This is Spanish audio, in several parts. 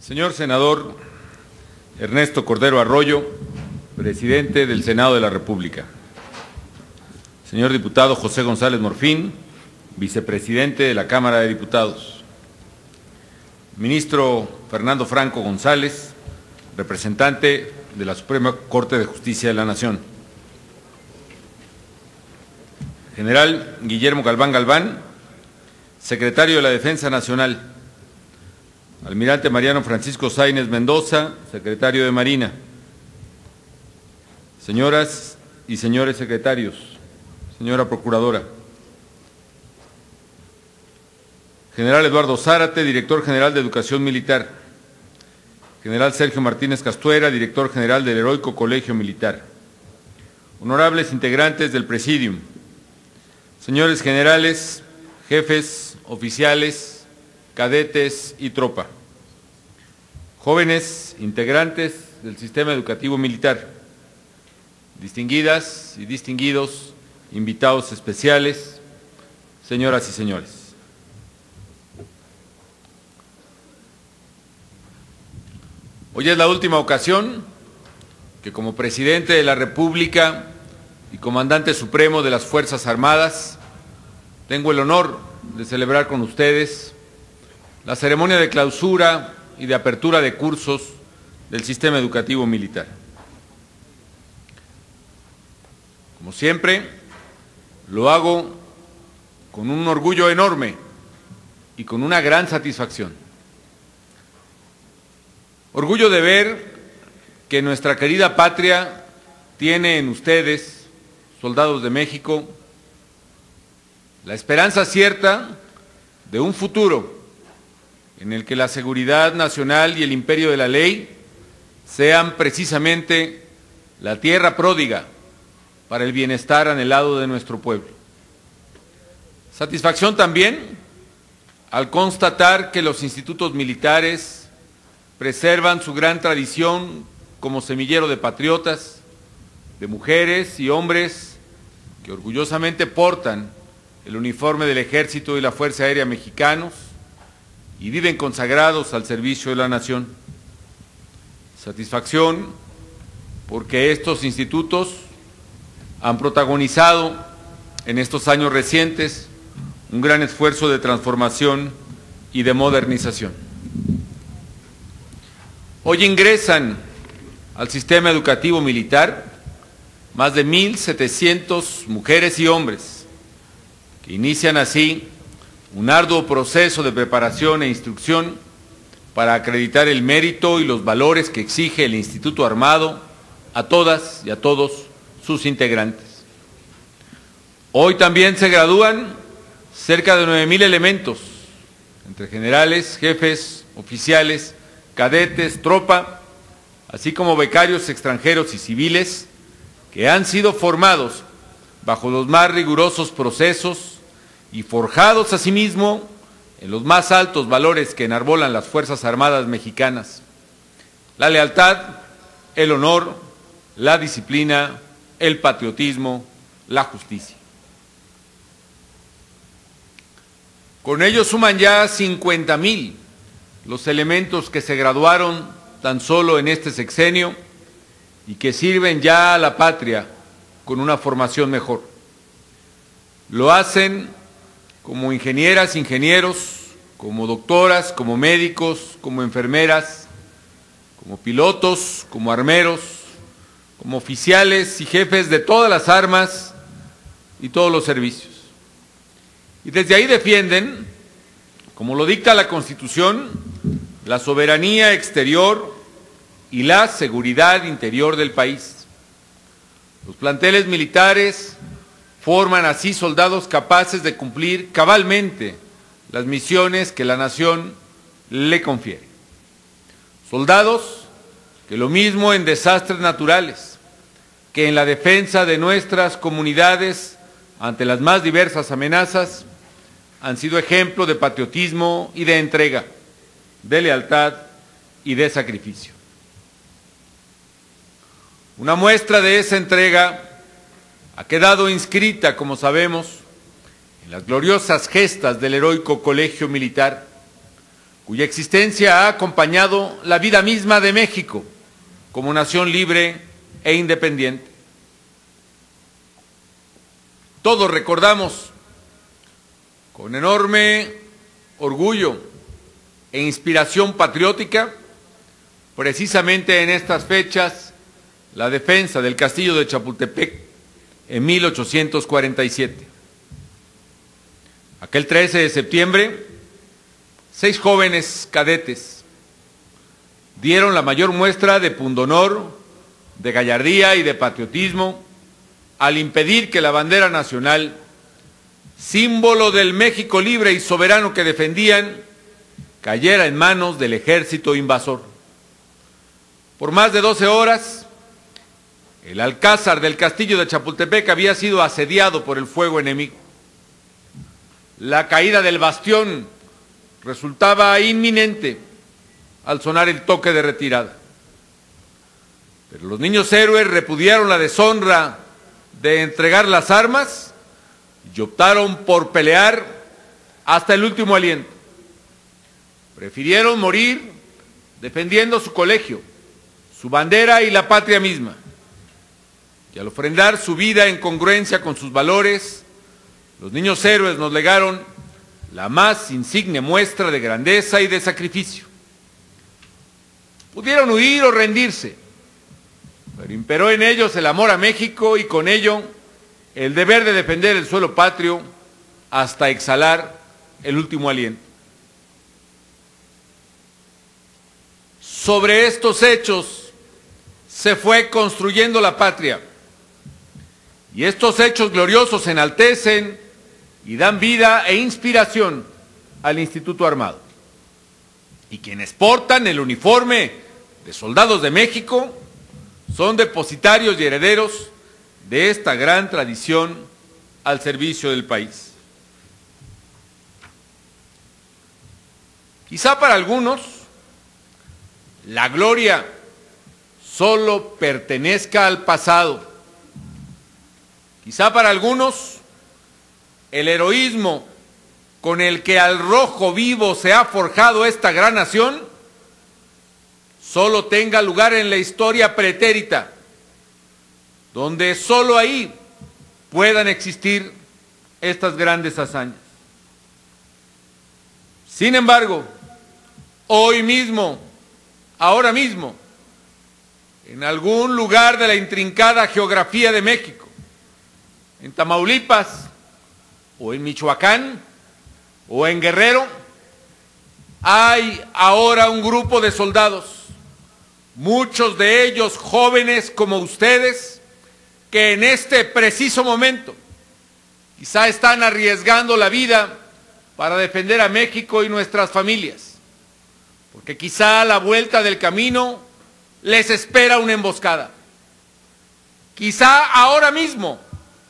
Señor senador Ernesto Cordero Arroyo, presidente del Senado de la República. Señor diputado José González Morfín, vicepresidente de la Cámara de Diputados. Ministro Fernando Franco González, representante de la Suprema Corte de Justicia de la Nación. General Guillermo Galván Galván, secretario de la Defensa Nacional. Almirante Mariano Francisco Sáenz Mendoza, secretario de Marina. Señoras y señores secretarios, señora Procuradora. General Eduardo Zárate, director general de Educación Militar. General Sergio Martínez Castuera, director general del Heroico Colegio Militar. Honorables integrantes del Presidium. Señores generales, jefes, oficiales, cadetes y tropa. Jóvenes integrantes del sistema educativo militar. Distinguidas y distinguidos invitados especiales, señoras y señores. Hoy es la última ocasión que como presidente de la República y comandante supremo de las Fuerzas Armadas tengo el honor de celebrar con ustedes la ceremonia de clausura y de apertura de cursos del sistema educativo militar. Como siempre, lo hago con un orgullo enorme y con una gran satisfacción. Orgullo de ver que nuestra querida patria tiene en ustedes, soldados de México, la esperanza cierta de un futuro en el que la seguridad nacional y el imperio de la ley sean precisamente la tierra pródiga para el bienestar anhelado de nuestro pueblo. Satisfacción también al constatar que los institutos militares preservan su gran tradición como semillero de patriotas, de mujeres y hombres que orgullosamente portan el uniforme del Ejército y la Fuerza Aérea mexicanos y viven consagrados al servicio de la nación. Satisfacción porque estos institutos han protagonizado en estos años recientes un gran esfuerzo de transformación y de modernización. Hoy ingresan al sistema educativo militar más de 1,700 mujeres y hombres que inician así un arduo proceso de preparación e instrucción para acreditar el mérito y los valores que exige el Instituto Armado a todas y a todos sus integrantes. Hoy también se gradúan cerca de 9,000 elementos, entre generales, jefes, oficiales, cadetes, tropa, así como becarios extranjeros y civiles que han sido formados bajo los más rigurosos procesos y forjados asimismo en los más altos valores que enarbolan las Fuerzas Armadas mexicanas: la lealtad, el honor, la disciplina, el patriotismo, la justicia. Con ellos suman ya 50,000 los elementos que se graduaron tan solo en este sexenio y que sirven ya a la patria con una formación mejor. Lo hacen como ingenieras, ingenieros, como doctoras, como médicos, como enfermeras, como pilotos, como armeros, como oficiales y jefes de todas las armas y todos los servicios. Y desde ahí defienden, como lo dicta la Constitución, la soberanía exterior y la seguridad interior del país. Los planteles militares forman así soldados capaces de cumplir cabalmente las misiones que la nación le confiere. Soldados que lo mismo en desastres naturales que en la defensa de nuestras comunidades ante las más diversas amenazas han sido ejemplo de patriotismo y de entrega, de lealtad y de sacrificio. Una muestra de esa entrega ha quedado inscrita, como sabemos, en las gloriosas gestas del Heroico Colegio Militar, cuya existencia ha acompañado la vida misma de México como nación libre e independiente. Todos recordamos con enorme orgullo e inspiración patriótica, precisamente en estas fechas, la defensa del castillo de Chapultepec en 1847. Aquel 13 de septiembre, 6 jóvenes cadetes dieron la mayor muestra de pundonor, de gallardía y de patriotismo al impedir que la bandera nacional, símbolo del México libre y soberano que defendían, cayera en manos del ejército invasor. Por más de 12 horas, el alcázar del castillo de Chapultepec había sido asediado por el fuego enemigo. La caída del bastión resultaba inminente al sonar el toque de retirada. Pero los niños héroes repudiaron la deshonra de entregar las armas y optaron por pelear hasta el último aliento. Prefirieron morir defendiendo su colegio, su bandera y la patria misma. Y al ofrendar su vida en congruencia con sus valores, los niños héroes nos legaron la más insigne muestra de grandeza y de sacrificio. Pudieron huir o rendirse, pero imperó en ellos el amor a México y con ello el deber de defender el suelo patrio hasta exhalar el último aliento. Sobre estos hechos se fue construyendo la patria, y estos hechos gloriosos enaltecen y dan vida e inspiración al Instituto Armado. Y quienes portan el uniforme de soldados de México son depositarios y herederos de esta gran tradición al servicio del país. Quizá para algunos la gloria solo pertenezca al pasado. Quizá para algunos el heroísmo con el que al rojo vivo se ha forjado esta gran nación solo tenga lugar en la historia pretérita, donde solo ahí puedan existir estas grandes hazañas. Sin embargo, hoy mismo, ahora mismo, en algún lugar de la intrincada geografía de México, en Tamaulipas, o en Michoacán, o en Guerrero, hay ahora un grupo de soldados, muchos de ellos jóvenes como ustedes, que en este preciso momento quizá están arriesgando la vida para defender a México y nuestras familias, porque quizá a la vuelta del camino les espera una emboscada. Quizá ahora mismo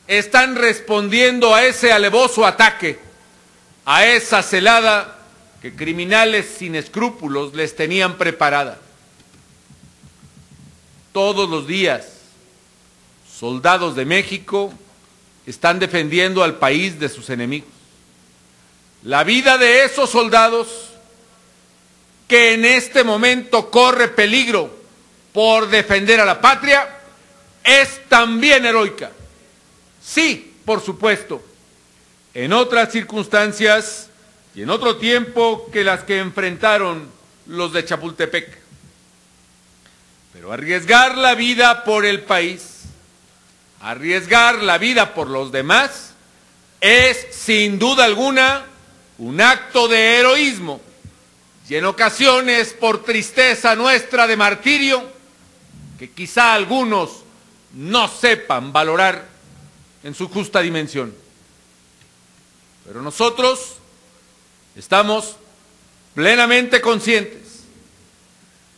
están respondiendo a ese alevoso ataque, a esa celada que criminales sin escrúpulos les tenían preparada. Todos los días, soldados de México están defendiendo al país de sus enemigos. La vida de esos soldados que en este momento corre peligro por defender a la patria es también heroica. Sí, por supuesto, en otras circunstancias y en otro tiempo que las que enfrentaron los de Chapultepec. Pero arriesgar la vida por el país, arriesgar la vida por los demás, es sin duda alguna un acto de heroísmo y en ocasiones por tristeza nuestra de martirio que quizá algunos no sepan valorar en su justa dimensión. Pero nosotros estamos plenamente conscientes,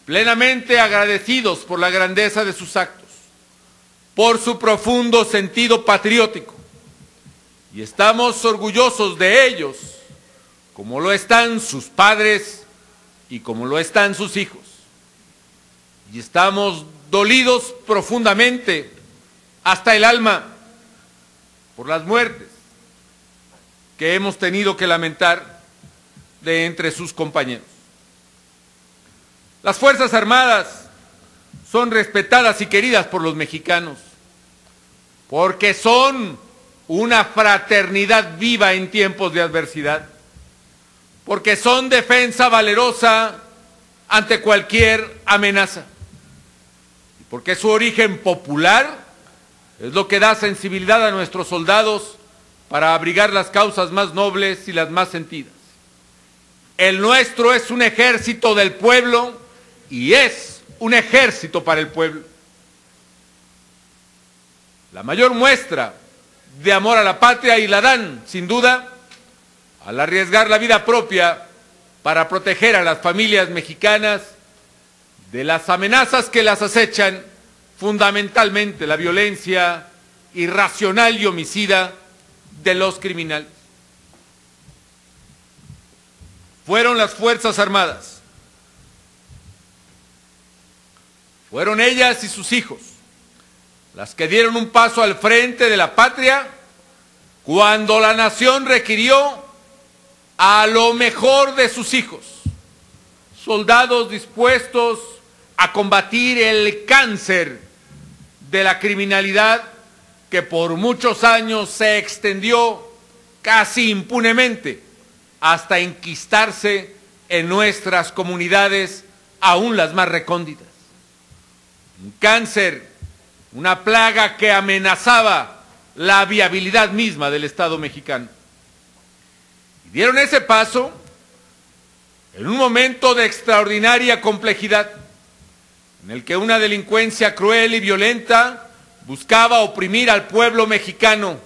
plenamente agradecidos por la grandeza de sus actos, por su profundo sentido patriótico, y estamos orgullosos de ellos, como lo están sus padres y como lo están sus hijos. Y estamos dolidos profundamente, hasta el alma, por las muertes que hemos tenido que lamentar de entre sus compañeros. Las Fuerzas Armadas son respetadas y queridas por los mexicanos, porque son una fraternidad viva en tiempos de adversidad, porque son defensa valerosa ante cualquier amenaza, y porque su origen popular es lo que da sensibilidad a nuestros soldados para abrigar las causas más nobles y las más sentidas. El nuestro es un ejército del pueblo y es un ejército para el pueblo. La mayor muestra de amor a la patria y la dan, sin duda, al arriesgar la vida propia para proteger a las familias mexicanas de las amenazas que las acechan, fundamentalmente la violencia irracional y homicida de los criminales. Fueron las Fuerzas Armadas, fueron ellas y sus hijos las que dieron un paso al frente de la patria cuando la nación requirió a lo mejor de sus hijos, soldados dispuestos a combatir el cáncer de la criminalidad que por muchos años se extendió casi impunemente hasta enquistarse en nuestras comunidades, aún las más recónditas. Un cáncer, una plaga que amenazaba la viabilidad misma del Estado mexicano. Y dieron ese paso en un momento de extraordinaria complejidad, en el que una delincuencia cruel y violenta buscaba oprimir al pueblo mexicano,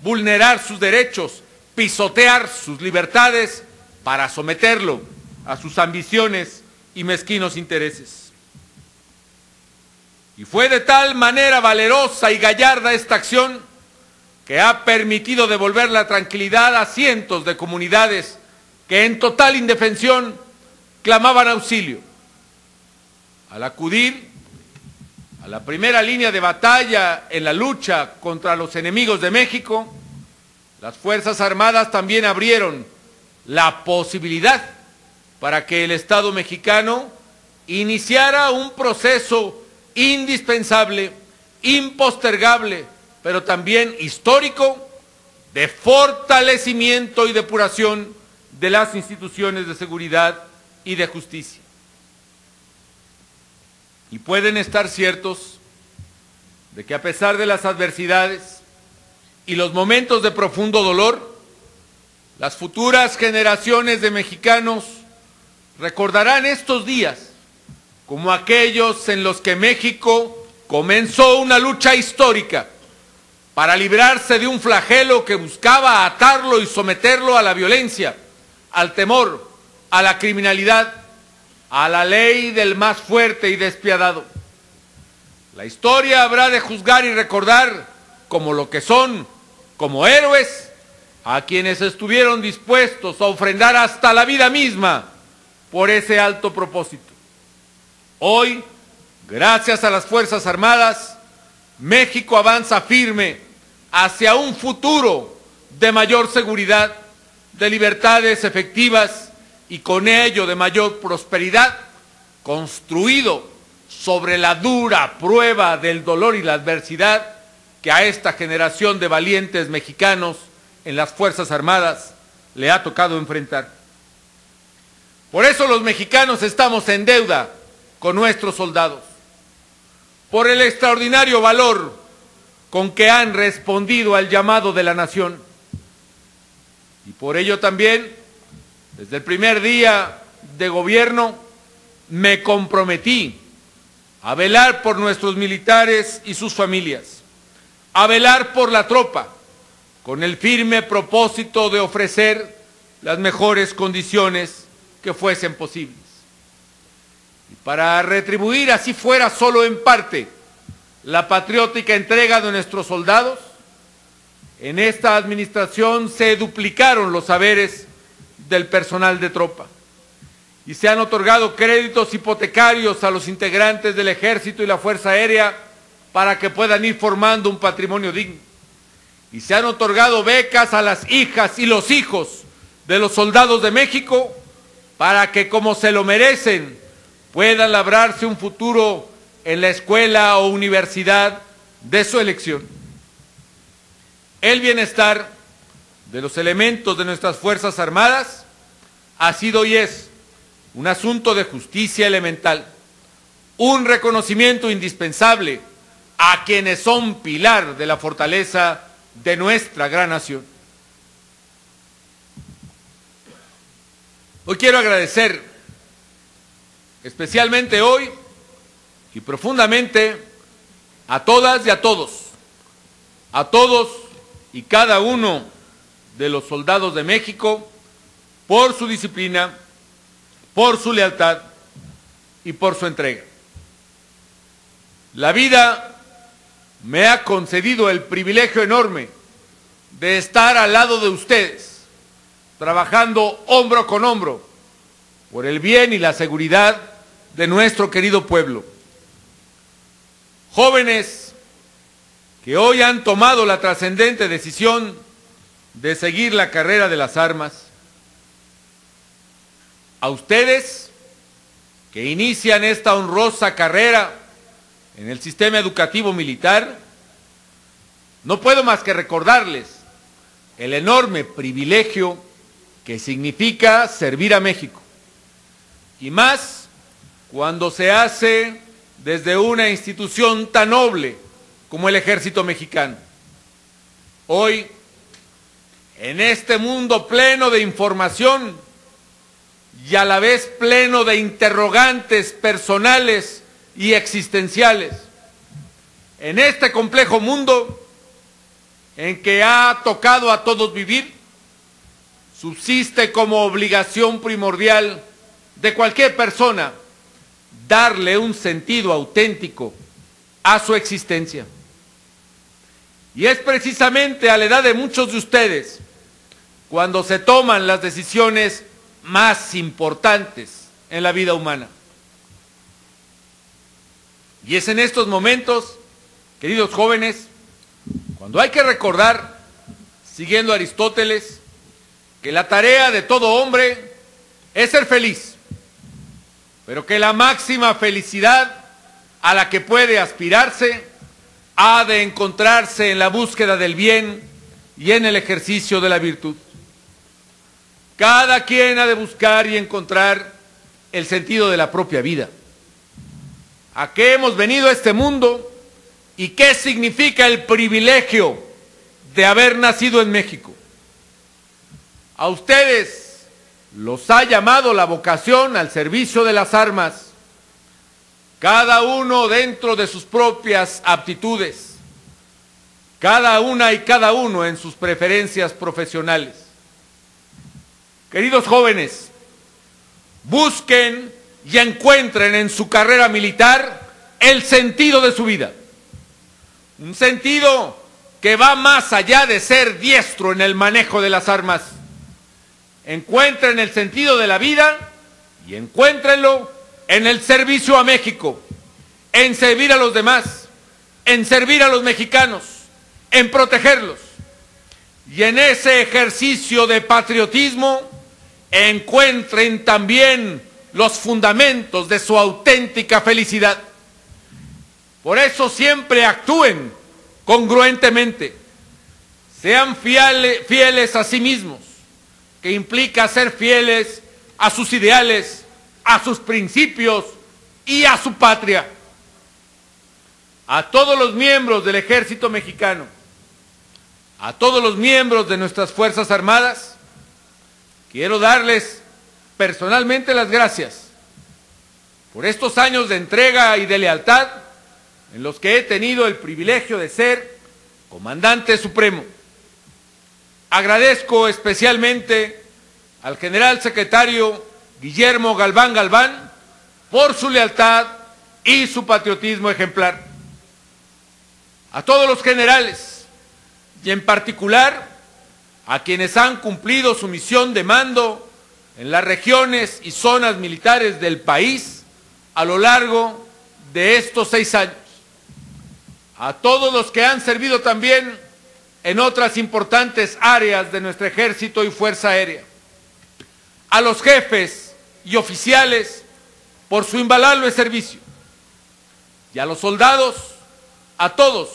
vulnerar sus derechos, pisotear sus libertades para someterlo a sus ambiciones y mezquinos intereses. Y fue de tal manera valerosa y gallarda esta acción que ha permitido devolver la tranquilidad a cientos de comunidades que en total indefensión clamaban auxilio. Al acudir a la primera línea de batalla en la lucha contra los enemigos de México, las Fuerzas Armadas también abrieron la posibilidad para que el Estado mexicano iniciara un proceso indispensable, impostergable, pero también histórico, de fortalecimiento y depuración de las instituciones de seguridad y de justicia. Y pueden estar ciertos de que a pesar de las adversidades y los momentos de profundo dolor, las futuras generaciones de mexicanos recordarán estos días como aquellos en los que México comenzó una lucha histórica para librarse de un flagelo que buscaba atarlo y someterlo a la violencia, al temor, a la criminalidad, a la ley del más fuerte y despiadado. La historia habrá de juzgar y recordar como lo que son, como héroes, a quienes estuvieron dispuestos a ofrendar hasta la vida misma por ese alto propósito. Hoy, gracias a las Fuerzas Armadas, México avanza firme hacia un futuro de mayor seguridad, de libertades efectivas y con ello de mayor prosperidad, construido sobre la dura prueba del dolor y la adversidad que a esta generación de valientes mexicanos en las Fuerzas Armadas le ha tocado enfrentar. Por eso los mexicanos estamos en deuda con nuestros soldados, por el extraordinario valor con que han respondido al llamado de la nación. Y por ello también, desde el primer día de gobierno, me comprometí a velar por nuestros militares y sus familias, a velar por la tropa, con el firme propósito de ofrecer las mejores condiciones que fuesen posibles. Y para retribuir, así fuera solo en parte, la patriótica entrega de nuestros soldados, en esta administración se duplicaron los haberes del personal de tropa y se han otorgado créditos hipotecarios a los integrantes del Ejército y la Fuerza Aérea para que puedan ir formando un patrimonio digno. Y se han otorgado becas a las hijas y los hijos de los soldados de México para que, como se lo merecen, puedan labrarse un futuro en la escuela o universidad de su elección. El bienestar de los elementos de nuestras Fuerzas Armadas ha sido y es un asunto de justicia elemental, un reconocimiento indispensable a quienes son pilar de la fortaleza de nuestra gran nación. Hoy quiero agradecer, especialmente hoy y profundamente, a todas y a todos y cada uno de los soldados de México por su disciplina, por su lealtad y por su entrega. La vida me ha concedido el privilegio enorme de estar al lado de ustedes, trabajando hombro con hombro por el bien y la seguridad de nuestro querido pueblo. Jóvenes que hoy han tomado la trascendente decisión de seguir la carrera de las armas, a ustedes que inician esta honrosa carrera en el sistema educativo militar, no puedo más que recordarles el enorme privilegio que significa servir a México, y más cuando se hace desde una institución tan noble como el Ejército Mexicano. Hoy, en este mundo pleno de información y a la vez pleno de interrogantes personales y existenciales, en este complejo mundo en que ha tocado a todos vivir, subsiste como obligación primordial de cualquier persona darle un sentido auténtico a su existencia. Y es precisamente a la edad de muchos de ustedes cuando se toman las decisiones más importantes en la vida humana. Y es en estos momentos, queridos jóvenes, cuando hay que recordar, siguiendo a Aristóteles, que la tarea de todo hombre es ser feliz, pero que la máxima felicidad a la que puede aspirarse ha de encontrarse en la búsqueda del bien y en el ejercicio de la virtud. Cada quien ha de buscar y encontrar el sentido de la propia vida. ¿A qué hemos venido a este mundo y qué significa el privilegio de haber nacido en México? A ustedes los ha llamado la vocación al servicio de las armas, cada uno dentro de sus propias aptitudes, cada una y cada uno en sus preferencias profesionales. Queridos jóvenes, busquen y encuentren en su carrera militar el sentido de su vida, un sentido que va más allá de ser diestro en el manejo de las armas. Encuentren el sentido de la vida y encuéntrenlo en el servicio a México, en servir a los demás, en servir a los mexicanos, en protegerlos. Y en ese ejercicio de patriotismo encuentren también los fundamentos de su auténtica felicidad. Por eso siempre actúen congruentemente, sean fieles a sí mismos, que implica ser fieles a sus ideales, a sus principios y a su patria. A todos los miembros del Ejército Mexicano, a todos los miembros de nuestras Fuerzas Armadas, quiero darles personalmente las gracias por estos años de entrega y de lealtad en los que he tenido el privilegio de ser comandante supremo. Agradezco especialmente al general secretario Guillermo Galván Galván por su lealtad y su patriotismo ejemplar. A todos los generales y en particular a quienes han cumplido su misión de mando en las regiones y zonas militares del país a lo largo de estos 6 años. A todos los que han servido también en otras importantes áreas de nuestro Ejército y Fuerza Aérea. A los jefes y oficiales por su invaluable servicio. Y a los soldados, a todos,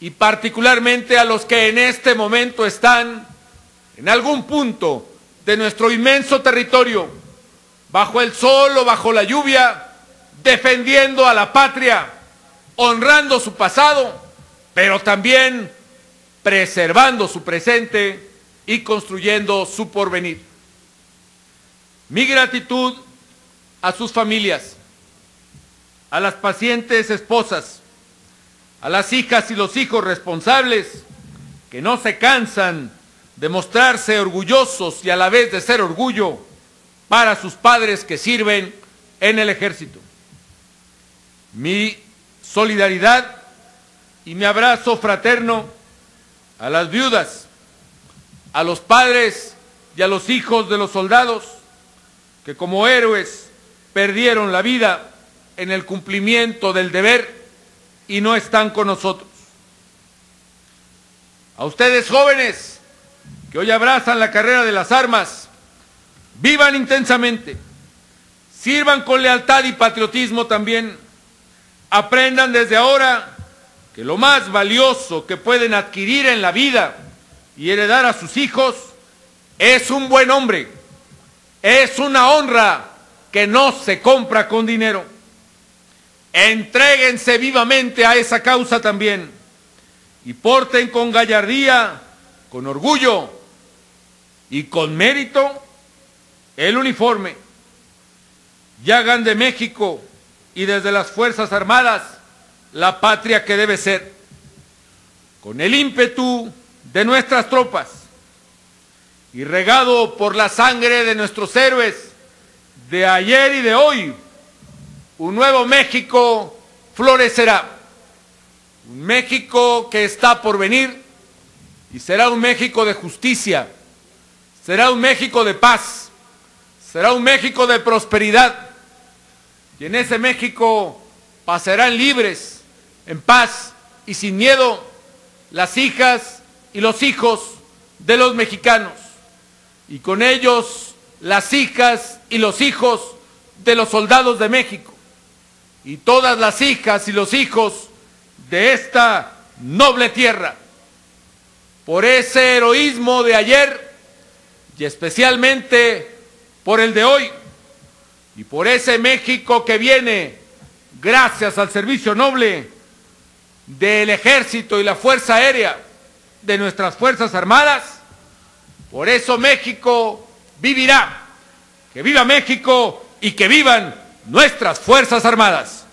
y particularmente a los que en este momento están en algún punto de nuestro inmenso territorio, bajo el sol o bajo la lluvia, defendiendo a la patria, honrando su pasado, pero también preservando su presente y construyendo su porvenir. Mi gratitud a sus familias, a las pacientes esposas, a las hijas y los hijos responsables que no se cansan de mostrarse orgullosos y a la vez de ser orgullo para sus padres que sirven en el ejército. Mi solidaridad y mi abrazo fraterno a las viudas, a los padres y a los hijos de los soldados que como héroes perdieron la vida en el cumplimiento del deber y no están con nosotros. A ustedes jóvenes que hoy abrazan la carrera de las armas, vivan intensamente, sirvan con lealtad y patriotismo también, aprendan desde ahora que lo más valioso que pueden adquirir en la vida y heredar a sus hijos es un buen hombre, es una honra que no se compra con dinero. Entréguense vivamente a esa causa también y porten con gallardía, con orgullo y con mérito el uniforme y hagan de México y desde las Fuerzas Armadas la patria que debe ser, con el ímpetu de nuestras tropas y regado por la sangre de nuestros héroes de ayer y de hoy. Un nuevo México florecerá, un México que está por venir y será un México de justicia, será un México de paz, será un México de prosperidad y en ese México pasarán libres, en paz y sin miedo las hijas y los hijos de los mexicanos y con ellos las hijas y los hijos de los soldados de México y todas las hijas y los hijos de esta noble tierra. Por ese heroísmo de ayer y especialmente por el de hoy y por ese México que viene gracias al servicio noble del Ejército y la Fuerza Aérea de nuestras Fuerzas Armadas, por eso México vivirá. Que viva México y que vivan nuestras Fuerzas Armadas.